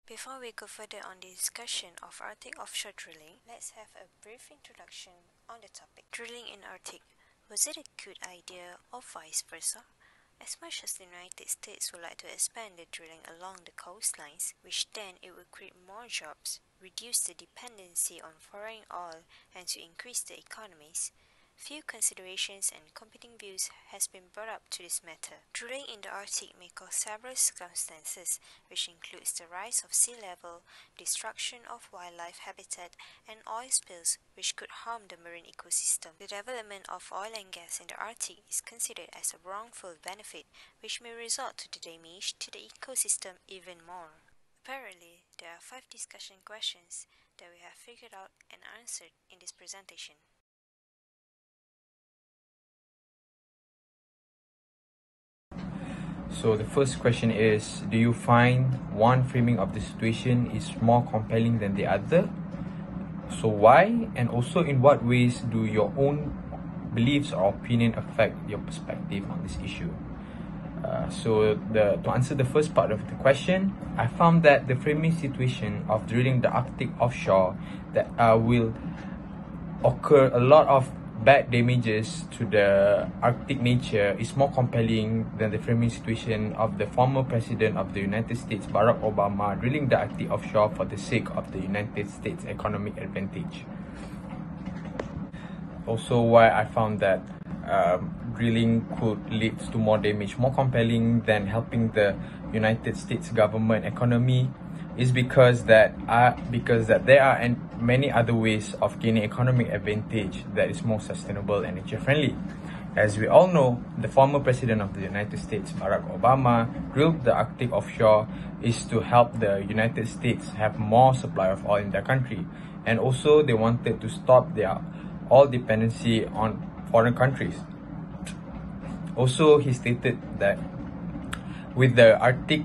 Before we go further on the discussion of Arctic offshore drilling, let's have a brief introduction on the topic. Drilling in Arctic, was it a good idea or vice versa? As much as the United States would like to expand the drilling along the coastlines, which then it would create more jobs, reduce the dependency on foreign oil, and to increase the economies, few considerations and competing views has been brought up to this matter. Drilling in the Arctic may cause several circumstances, which includes the rise of sea level, destruction of wildlife habitat, and oil spills, which could harm the marine ecosystem. The development of oil and gas in the Arctic is considered as a wrongful benefit, which may result to the damage to the ecosystem even more. Apparently, there are 5 discussion questions that we have figured out and answered in this presentation. So the first question is, do you find one framing of the situation is more compelling than the other? So why? And also in what ways do your own beliefs or opinion affect your perspective on this issue? To answer the first part of the question, I found that the framing situation of drilling the Arctic offshore that will occur a lot of bad damages to the Arctic nature is more compelling than the framing situation of the former President of the United States, Barack Obama, drilling the Arctic offshore for the sake of the United States' economic advantage. Also, why I found that drilling could lead to more damage, more compelling than helping the United States government economy, is because that there are many other ways of gaining economic advantage that is more sustainable and nature friendly. As we all know, the former President of the United States, Barack Obama, drilled the Arctic offshore is to help the United States have more supply of oil in their country, and also they wanted to stop their oil dependency on foreign countries. Also, he stated that with the Arctic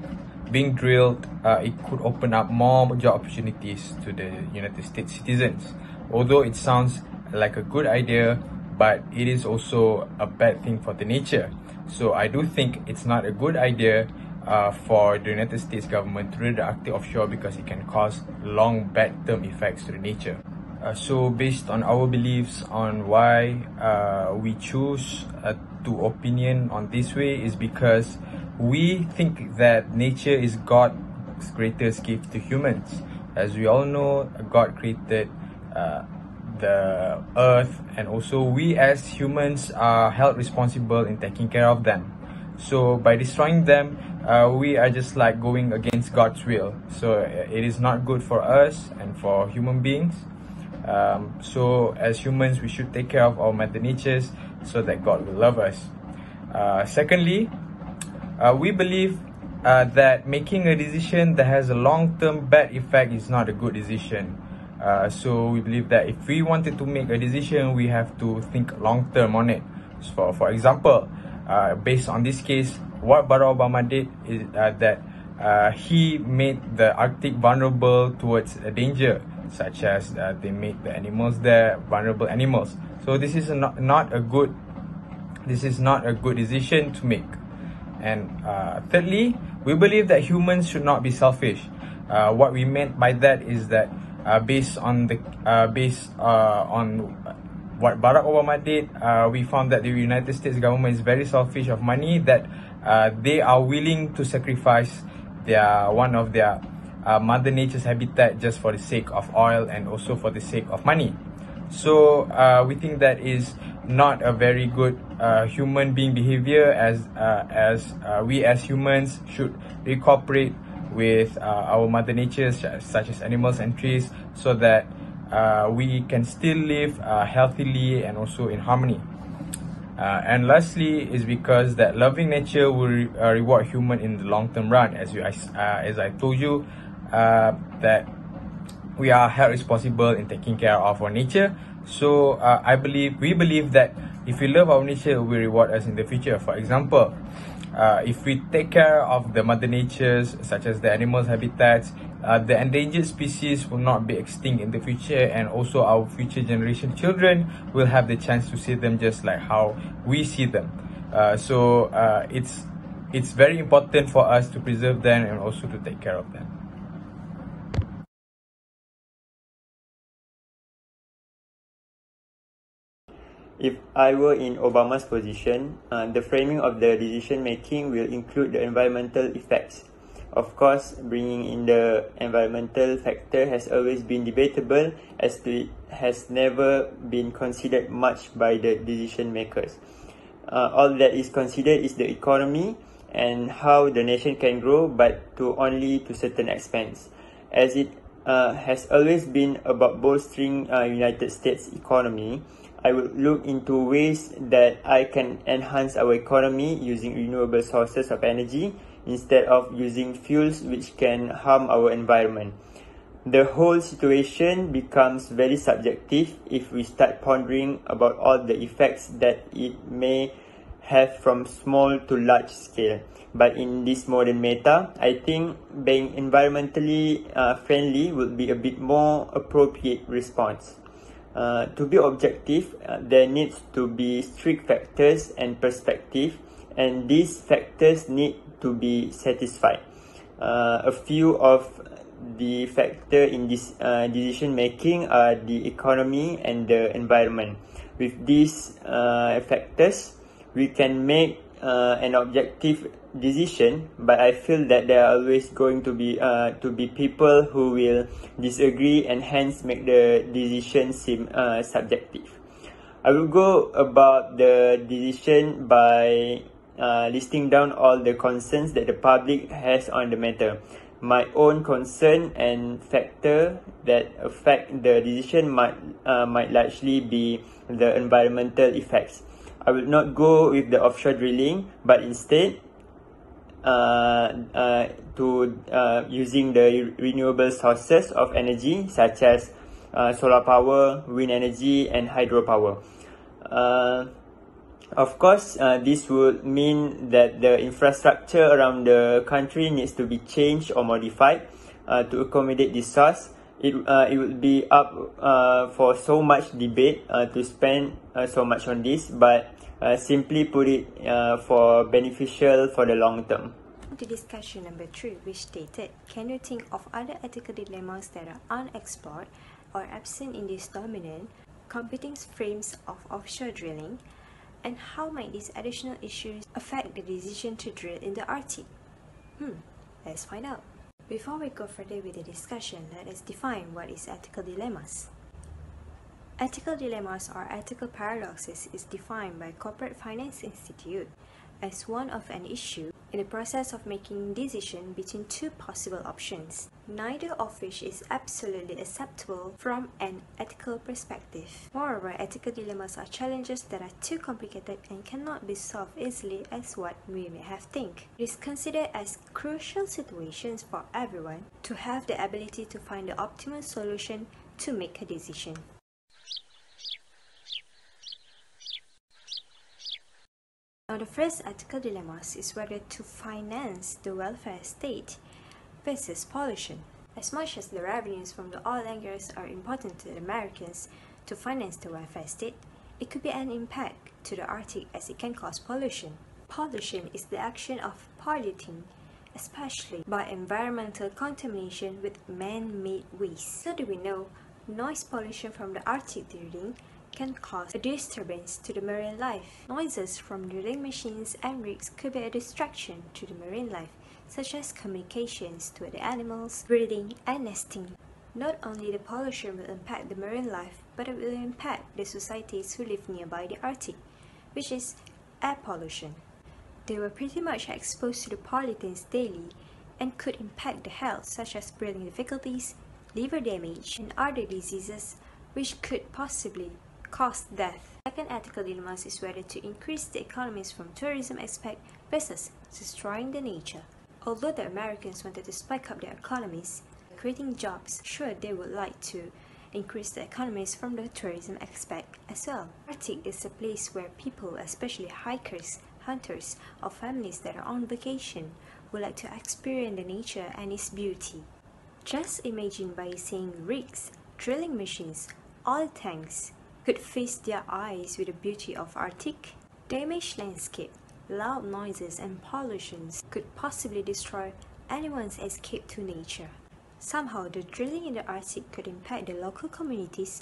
being drilled, it could open up more job opportunities to the United States citizens. Although it sounds like a good idea, but it is also a bad thing for the nature. So I do think it's not a good idea for the United States government to drill the Arctic offshore because it can cause long bad term effects to the nature. So based on our beliefs on why we choose to opinion on this way is because we think that nature is God's greatest gift to humans. As we all know, God created the earth, and also we as humans are held responsible in taking care of them. So by destroying them, we are just like going against God's will. So it is not good for us and for human beings. So as humans, we should take care of our mother natures so that God will love us. Secondly, we believe that making a decision that has a long-term bad effect is not a good decision. So we believe that if we wanted to make a decision, we have to think long-term on it. So for example, based on this case, what Barack Obama did is that he made the Arctic vulnerable towards a danger, such as they made the animals there vulnerable animals. So this is not a good decision to make. And thirdly, we believe that humans should not be selfish. What we meant by that is that based on what Barack Obama did, we found that the United States government is very selfish of money, that they are willing to sacrifice one of their Mother Nature's habitat just for the sake of oil and also for the sake of money. So we think that is not a very good human being behavior, as we as humans should cooperate with our Mother Nature, such as animals and trees, so that we can still live healthily and also in harmony. And lastly is because that loving nature will reward human in the long-term run, as I told you, that we are held responsible in taking care of our nature. So we believe that if we love our nature, it will reward us in the future. For example, if we take care of the mother natures, such as the animals' habitats, the endangered species will not be extinct in the future, and also our future generation children will have the chance to see them just like how we see them. So it's very important for us to preserve them and also to take care of them. If I were in Obama's position, the framing of the decision making will include the environmental effects. Of course, bringing in the environmental factor has always been debatable, as it has never been considered much by the decision makers. All that is considered is the economy and how the nation can grow, but only to certain extents, as it has always been about bolstering United States economy. I will look into ways that I can enhance our economy using renewable sources of energy instead of using fuels which can harm our environment. The whole situation becomes very subjective if we start pondering about all the effects that it may have from small to large scale. But in this modern meta, I think being environmentally friendly would be a bit more appropriate response. To be objective, there needs to be strict factors and perspective, and these factors need to be satisfied. A few of the factors in this decision making are the economy and the environment. With these factors, we can make an objective decision, but I feel that there are always going to be people who will disagree and hence make the decision seem subjective. I will go about the decision by listing down all the concerns that the public has on the matter. My own concern and factor that affect the decision might largely be the environmental effects. I will not go with the offshore drilling, but instead using the renewable sources of energy such as solar power, wind energy and hydropower. Of course, this would mean that the infrastructure around the country needs to be changed or modified to accommodate this source. It would be up for so much debate to spend so much on this, but simply put it, for beneficial for the long term. To discussion number 3, which stated, can you think of other ethical dilemmas that are unexplored or absent in this dominant, competing frames of offshore drilling, and how might these additional issues affect the decision to drill in the Arctic? Let's find out. Before we go further with the discussion, let us define what is ethical dilemmas. Ethical dilemmas or ethical paradoxes is defined by Corporate Finance Institute as one of an issue in the process of making decision between two possible options, neither of which is absolutely acceptable from an ethical perspective. Moreover, ethical dilemmas are challenges that are too complicated and cannot be solved easily as what we may have think. It is considered as crucial situations for everyone to have the ability to find the optimal solution to make a decision. Now, the first ethical dilemma is whether to finance the welfare state versus pollution. As much as the revenues from the oil and gas are important to the Americans to finance the welfare state, it could be an impact to the Arctic as it can cause pollution. Pollution is the action of polluting, especially by environmental contamination with man-made waste. So do we know noise pollution from the Arctic drilling can cause a disturbance to the marine life. Noises from drilling machines and rigs could be a distraction to the marine life, such as communications to the animals, breeding and nesting. Not only the pollution will impact the marine life, but it will impact the societies who live nearby the Arctic, which is air pollution. They were pretty much exposed to the pollutants daily and could impact the health, such as breathing difficulties, liver damage, and other diseases which could possibly cause death. Second ethical dilemma is whether to increase the economies from tourism aspect versus destroying the nature. Although the Americans wanted to spike up their economies, creating jobs, sure they would like to increase the economies from the tourism aspect as well. Arctic is a place where people, especially hikers, hunters, or families that are on vacation, would like to experience the nature and its beauty. Just imagine by seeing rigs, drilling machines, oil tanks, could feast their eyes with the beauty of Arctic. Damaged landscape, loud noises and pollutions could possibly destroy anyone's escape to nature. Somehow, the drilling in the Arctic could impact the local communities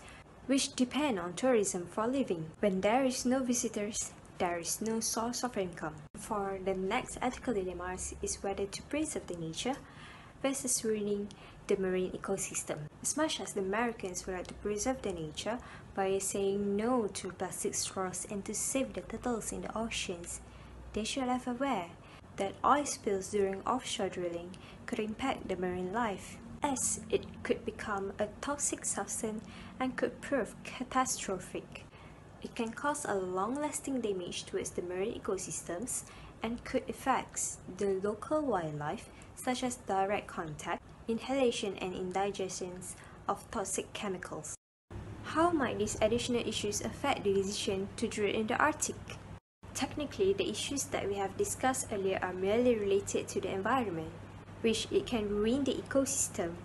which depend on tourism for living. When there is no visitors, there is no source of income. For the next ethical dilemmas is whether to preserve the nature versus ruining the marine ecosystem. As much as the Americans would like to preserve the nature by saying no to plastic straws and to save the turtles in the oceans, they should have aware that oil spills during offshore drilling could impact the marine life, as it could become a toxic substance and could prove catastrophic. It can cause a long-lasting damage towards the marine ecosystems and could affect the local wildlife, such as direct contact, inhalation and indigestion of toxic chemicals. How might these additional issues affect the decision to drill in the Arctic? Technically, the issues that we have discussed earlier are merely related to the environment, which it can ruin the ecosystem,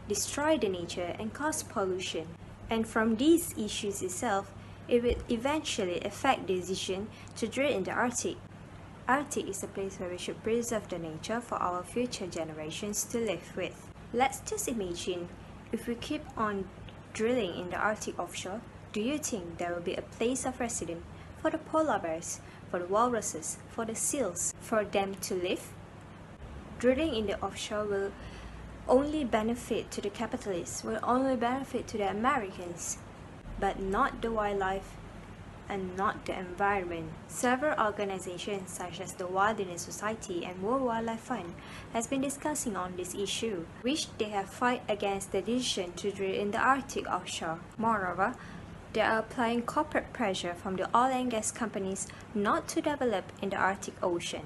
destroy the nature and cause pollution. And from these issues itself, it will eventually affect the decision to drill in the Arctic. Arctic is a place where we should preserve the nature for our future generations to live with. Let's just imagine, if we keep on drilling in the Arctic offshore, do you think there will be a place of residence for the polar bears, for the walruses, for the seals, for them to live? Drilling in the offshore will only benefit to the capitalists, will only benefit to the Americans, but not the wildlife and not the environment. Several organizations such as the Wilderness Society and World Wildlife Fund has been discussing on this issue, which they have fight against the decision to drill in the Arctic offshore. Moreover, they are applying corporate pressure from the oil and gas companies not to develop in the Arctic Ocean.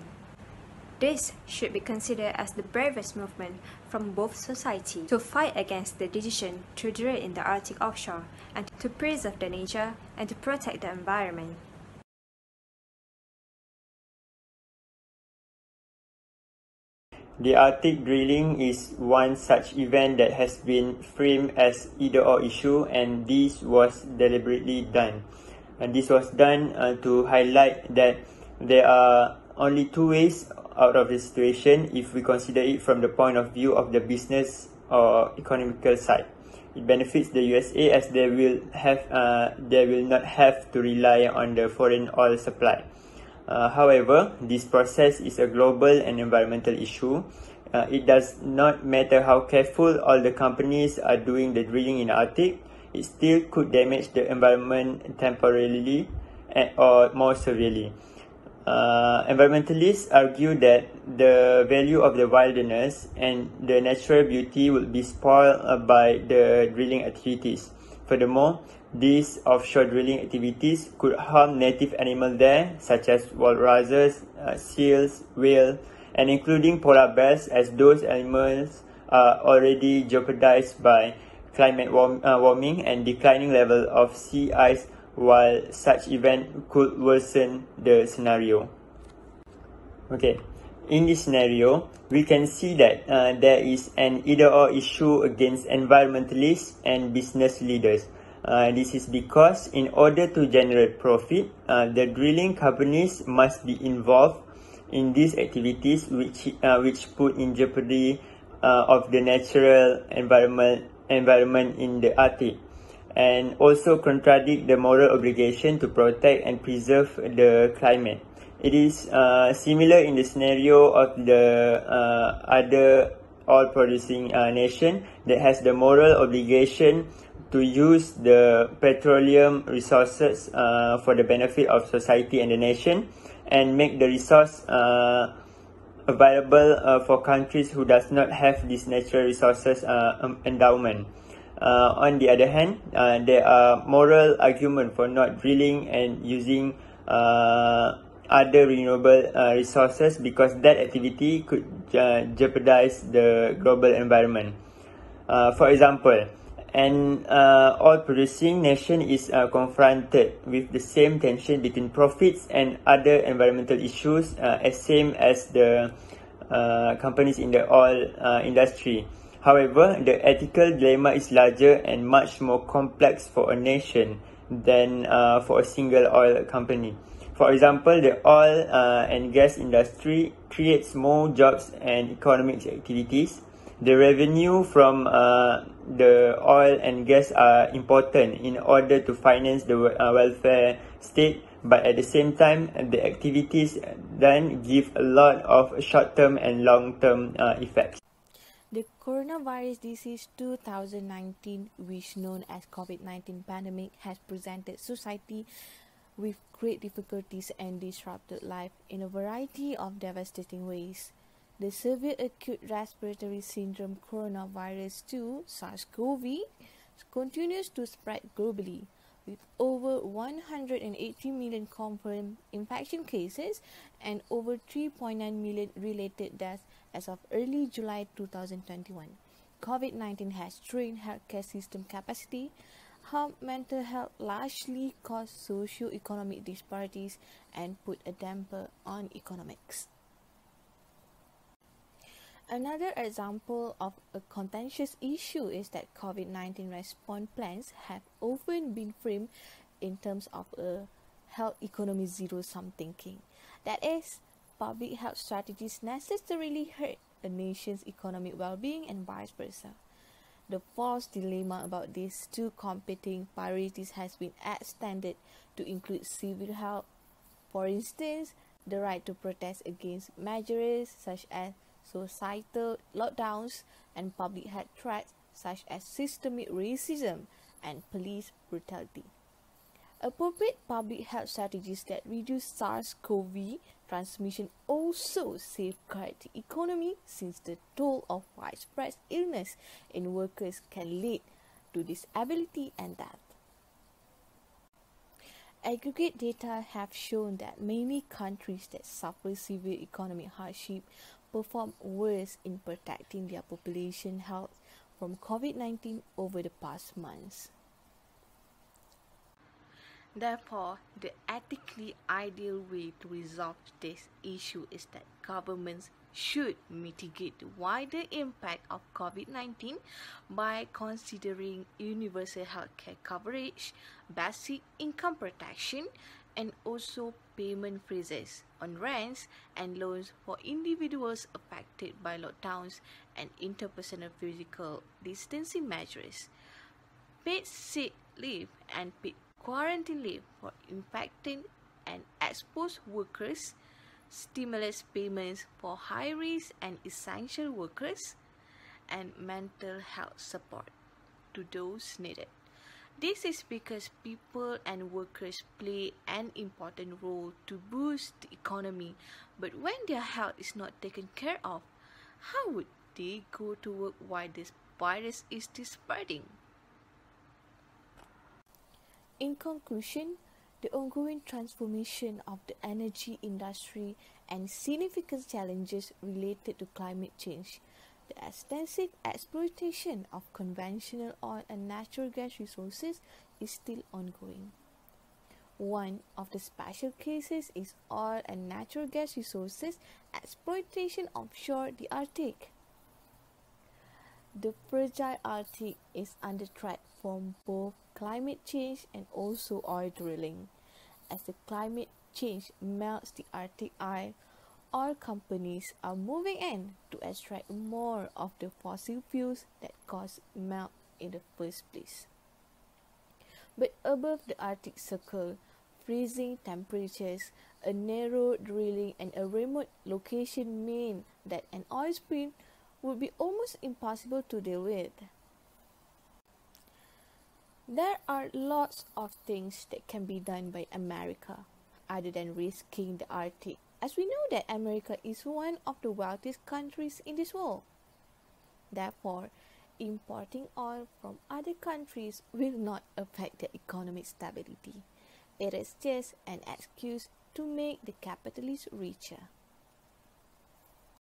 This should be considered as the bravest movement from both societies to fight against the decision to drill in the Arctic offshore and to preserve the nature and to protect the environment. The Arctic drilling is one such event that has been framed as either-or issue, and this was deliberately done. And this was done to highlight that there are only two ways out of the situation if we consider it from the point of view of the business or economical side. It benefits the USA as they will not have to rely on the foreign oil supply. However, this process is a global and environmental issue. It does not matter how careful all the companies are doing the drilling in the Arctic, it still could damage the environment temporarily or more severely. Environmentalists argue that the value of the wilderness and the natural beauty will be spoiled by the drilling activities. Furthermore, these offshore drilling activities could harm native animals there, such as walruses, seals, whales, and including polar bears, as those animals are already jeopardized by climate warming and declining level of sea ice, while such event could worsen the scenario. Okay, in this scenario, we can see that there is an either-or issue against environmentalists and business leaders. This is because in order to generate profit, the drilling companies must be involved in these activities which put in jeopardy of the natural environment in the Arctic, and also contradict the moral obligation to protect and preserve the climate. It is similar in the scenario of the other oil-producing nation that has the moral obligation to use the petroleum resources for the benefit of society and the nation, and make the resource available for countries who does not have this natural resources endowment. On the other hand, there are moral arguments for not drilling and using other renewable resources, because that activity could jeopardize the global environment. For example, an oil-producing nation is confronted with the same tension between profits and other environmental issues as same as the companies in the oil industry. However, the ethical dilemma is larger and much more complex for a nation than for a single oil company. For example, the oil and gas industry creates more jobs and economic activities, The revenue from the oil and gas are important in order to finance the welfare state, but at the same time, the activities done give a lot of short-term and long-term effects. The coronavirus disease 2019, which known as COVID-19 pandemic, has presented society with great difficulties and disrupted life in a variety of devastating ways. The severe acute respiratory syndrome coronavirus 2 SARS-CoV continues to spread globally, with over 180 million confirmed infection cases and over 3.9 million related deaths as of early July 2021. COVID-19 has strained healthcare system capacity, harmed mental health, largely caused socio-economic disparities, and put a damper on economics. Another example of a contentious issue is that COVID-19 response plans have often been framed in terms of a health economy zero-sum thinking. That is, public health strategies necessarily hurt a nation's economic well-being and vice versa. The false dilemma about these two competing priorities has been extended to include civil health. For instance, the right to protest against measures such as societal lockdowns and public health threats such as systemic racism and police brutality. Appropriate public health strategies that reduce SARS-CoV transmission also safeguard the economy, since the toll of widespread illness in workers can lead to disability and death. Aggregate data have shown that many countries that suffer severe economic hardship perform worse in protecting their population health from COVID-19 over the past months. Therefore, the ethically ideal way to resolve this issue is that governments should mitigate the wider impact of COVID-19 by considering universal healthcare coverage, basic income protection, and also payment freezes on rents and loans for individuals affected by lockdowns and interpersonal physical distancing measures, paid sick leave and paid quarantine leave for infected and exposed workers, stimulus payments for high-risk and essential workers, and mental health support to those needed. This is because people and workers play an important role to boost the economy, but when their health is not taken care of, how would they go to work while this virus is still spreading? In conclusion, the ongoing transformation of the energy industry and significant challenges related to climate change, the extensive exploitation of conventional oil and natural gas resources is still ongoing. One of the special cases is oil and natural gas resources exploitation offshore the Arctic. The fragile Arctic is under threat from both climate change and also oil drilling. As the climate change melts the Arctic ice, oil companies are moving in to extract more of the fossil fuels that caused melt in the first place. But above the Arctic Circle, freezing temperatures, a narrow drilling and a remote location mean that an oil spill would be almost impossible to deal with. There are lots of things that can be done by America other than risking the Arctic, as we know that America is one of the wealthiest countries in this world. Therefore, importing oil from other countries will not affect their economic stability. It is just an excuse to make the capitalists richer.